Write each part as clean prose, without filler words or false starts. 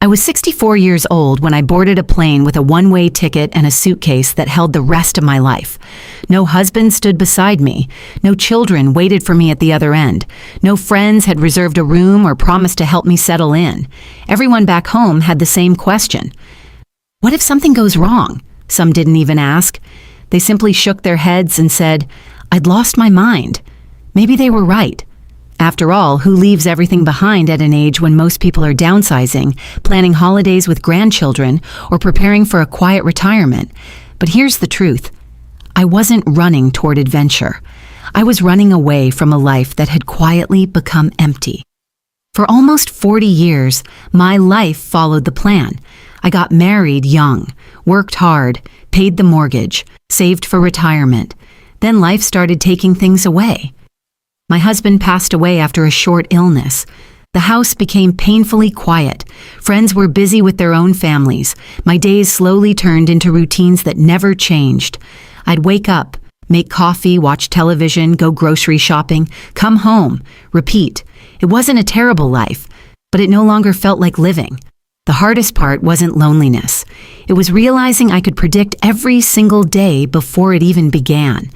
I was 64 years old when I boarded a plane with a one-way ticket and a suitcase that held the rest of my life. No husband stood beside me. No children waited for me at the other end. No friends had reserved a room or promised to help me settle in. Everyone back home had the same question. What if something goes wrong? Some didn't even ask. They simply shook their heads and said, I'd lost my mind. Maybe they were right. After all, who leaves everything behind at an age when most people are downsizing, planning holidays with grandchildren, or preparing for a quiet retirement? But here's the truth. I wasn't running toward adventure. I was running away from a life that had quietly become empty. For almost 40 years, my life followed the plan. I got married young, worked hard, paid the mortgage, saved for retirement. Then life started taking things away. My husband passed away after a short illness. The house became painfully quiet. Friends were busy with their own families. My days slowly turned into routines that never changed. I'd wake up, make coffee, watch television, go grocery shopping, come home, repeat. It wasn't a terrible life, but it no longer felt like living. The hardest part wasn't loneliness. It was realizing I could predict every single day before it even began.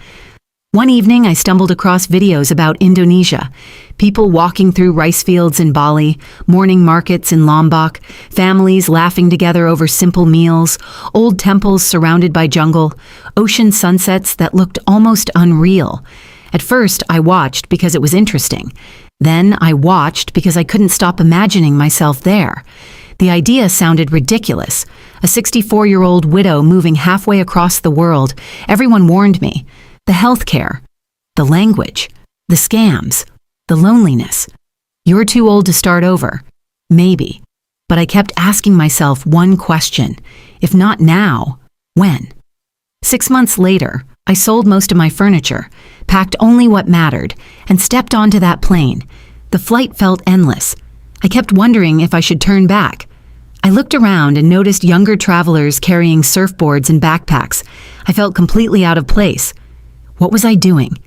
One evening, I stumbled across videos about Indonesia. People walking through rice fields in Bali, morning markets in Lombok, families laughing together over simple meals, old temples surrounded by jungle, ocean sunsets that looked almost unreal. At first, I watched because it was interesting. Then I watched because I couldn't stop imagining myself there. The idea sounded ridiculous. A 64-year-old widow moving halfway across the world. Everyone warned me. The healthcare, the language, the scams, the loneliness. You're too old to start over. Maybe. But I kept asking myself one question. If not now, when? 6 months later, I sold most of my furniture, packed only what mattered, and stepped onto that plane. The flight felt endless. I kept wondering if I should turn back. I looked around and noticed younger travelers carrying surfboards and backpacks. I felt completely out of place. What was I doing?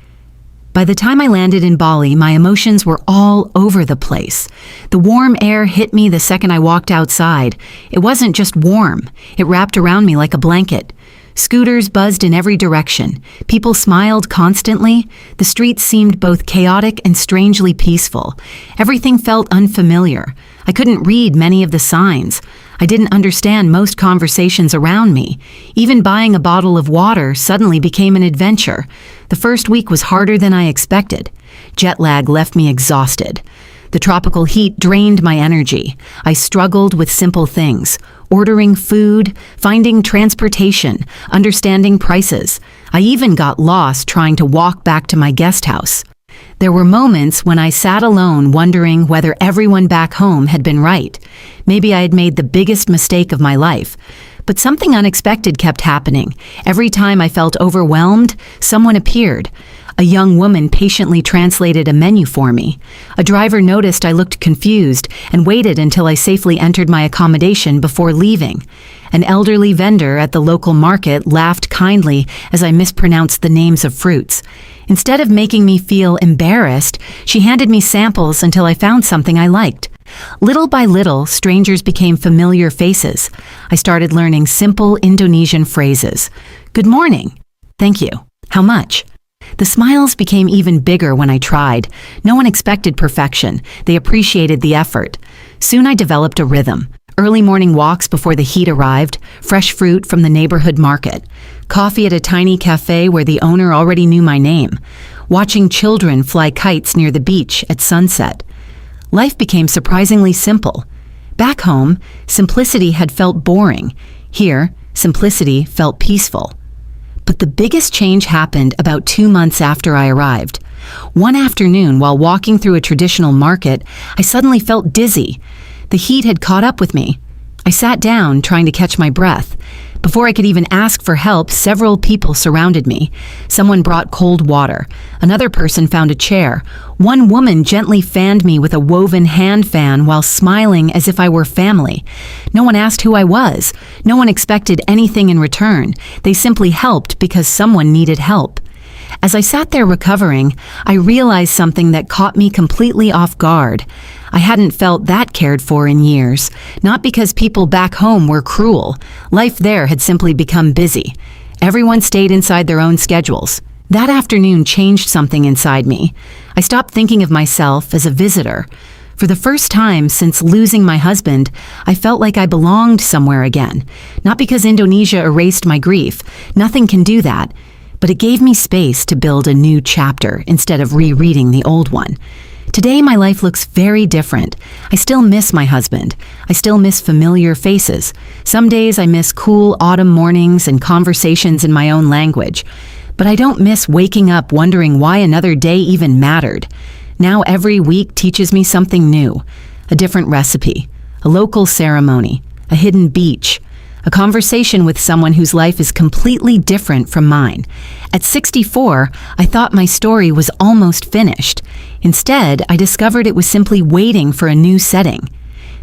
By the time I landed in Bali, my emotions were all over the place. The warm air hit me the second I walked outside. It wasn't just warm. It wrapped around me like a blanket. Scooters buzzed in every direction. People smiled constantly. The streets seemed both chaotic and strangely peaceful. Everything felt unfamiliar. I couldn't read many of the signs. I didn't understand most conversations around me. Even buying a bottle of water suddenly became an adventure. The first week was harder than I expected. Jet lag left me exhausted. The tropical heat drained my energy. I struggled with simple things: ordering food, finding transportation, understanding prices. I even got lost trying to walk back to my guest house. There were moments when I sat alone wondering whether everyone back home had been right. Maybe I had made the biggest mistake of my life. But something unexpected kept happening. Every time I felt overwhelmed, someone appeared. A young woman patiently translated a menu for me. A driver noticed I looked confused and waited until I safely entered my accommodation before leaving. An elderly vendor at the local market laughed kindly as I mispronounced the names of fruits. Instead of making me feel embarrassed, she handed me samples until I found something I liked. Little by little, strangers became familiar faces. I started learning simple Indonesian phrases. Good morning. Thank you. How much? The smiles became even bigger when I tried. No one expected perfection. They appreciated the effort. Soon I developed a rhythm. Early morning walks before the heat arrived, fresh fruit from the neighborhood market, coffee at a tiny cafe where the owner already knew my name, watching children fly kites near the beach at sunset. Life became surprisingly simple. Back home, simplicity had felt boring. Here, simplicity felt peaceful. But the biggest change happened about 2 months after I arrived. One afternoon, while walking through a traditional market, I suddenly felt dizzy. The heat had caught up with me. I sat down, trying to catch my breath. Before I could even ask for help, several people surrounded me. Someone brought cold water. Another person found a chair. One woman gently fanned me with a woven hand fan while smiling as if I were family. No one asked who I was. No one expected anything in return. They simply helped because someone needed help. As I sat there recovering, I realized something that caught me completely off guard. I hadn't felt that cared for in years, not because people back home were cruel. Life there had simply become busy. Everyone stayed inside their own schedules. That afternoon changed something inside me. I stopped thinking of myself as a visitor. For the first time since losing my husband, I felt like I belonged somewhere again. Not because Indonesia erased my grief. Nothing can do that. But it gave me space to build a new chapter instead of rereading the old one. Today, my life looks very different. I still miss my husband. I still miss familiar faces. Some days I miss cool autumn mornings and conversations in my own language. But I don't miss waking up wondering why another day even mattered. Now every week teaches me something new. A different recipe, a local ceremony, a hidden beach, a conversation with someone whose life is completely different from mine. At 64, I thought my story was almost finished. Instead, I discovered it was simply waiting for a new setting.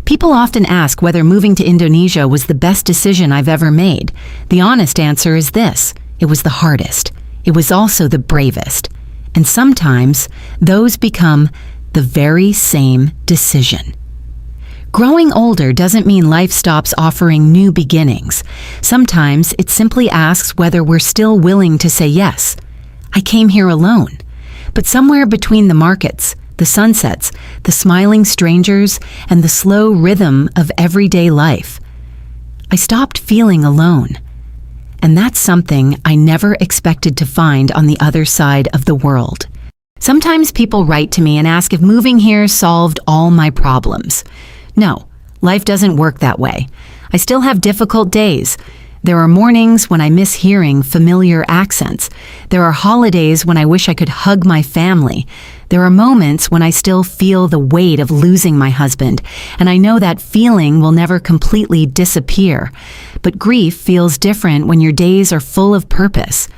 People often ask whether moving to Indonesia was the best decision I've ever made. The honest answer is this: it was the hardest. It was also the bravest. And sometimes, those become the very same decision. Growing older doesn't mean life stops offering new beginnings. Sometimes it simply asks whether we're still willing to say yes. I came here alone. But somewhere between the markets, the sunsets, the smiling strangers, and the slow rhythm of everyday life, I stopped feeling alone. And that's something I never expected to find on the other side of the world. Sometimes people write to me and ask if moving here solved all my problems. No, life doesn't work that way. I still have difficult days. There are mornings when I miss hearing familiar accents. There are holidays when I wish I could hug my family. There are moments when I still feel the weight of losing my husband, and I know that feeling will never completely disappear. But grief feels different when your days are full of purpose.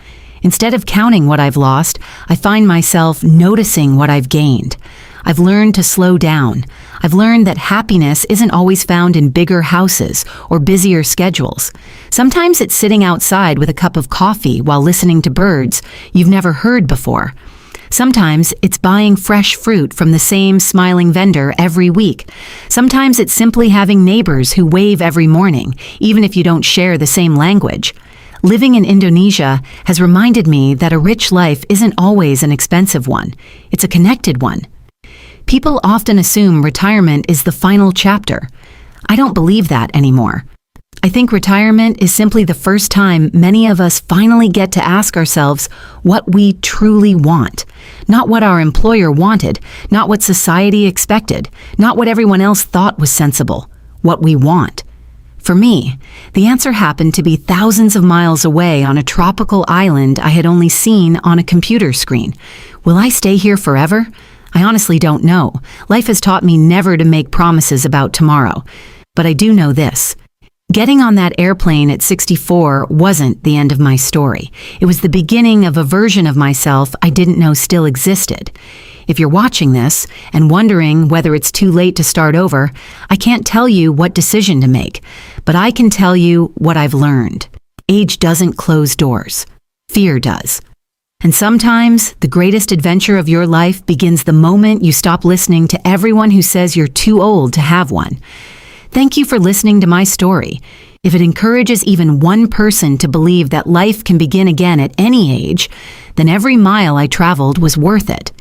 Instead of counting what I've lost, I find myself noticing what I've gained. I've learned to slow down. I've learned that happiness isn't always found in bigger houses or busier schedules. Sometimes it's sitting outside with a cup of coffee while listening to birds you've never heard before. Sometimes it's buying fresh fruit from the same smiling vendor every week. Sometimes it's simply having neighbors who wave every morning, even if you don't share the same language. Living in Indonesia has reminded me that a rich life isn't always an expensive one. It's a connected one. People often assume retirement is the final chapter. I don't believe that anymore. I think retirement is simply the first time many of us finally get to ask ourselves what we truly want. Not what our employer wanted, not what society expected, not what everyone else thought was sensible. What we want. For me, the answer happened to be thousands of miles away on a tropical island I had only seen on a computer screen. Will I stay here forever? I honestly don't know. Life has taught me never to make promises about tomorrow. But I do know this. Getting on that airplane at 64 wasn't the end of my story. It was the beginning of a version of myself I didn't know still existed. If you're watching this and wondering whether it's too late to start over, I can't tell you what decision to make, but I can tell you what I've learned. Age doesn't close doors. Fear does. And sometimes, the greatest adventure of your life begins the moment you stop listening to everyone who says you're too old to have one. Thank you for listening to my story. If it encourages even one person to believe that life can begin again at any age, then every mile I traveled was worth it.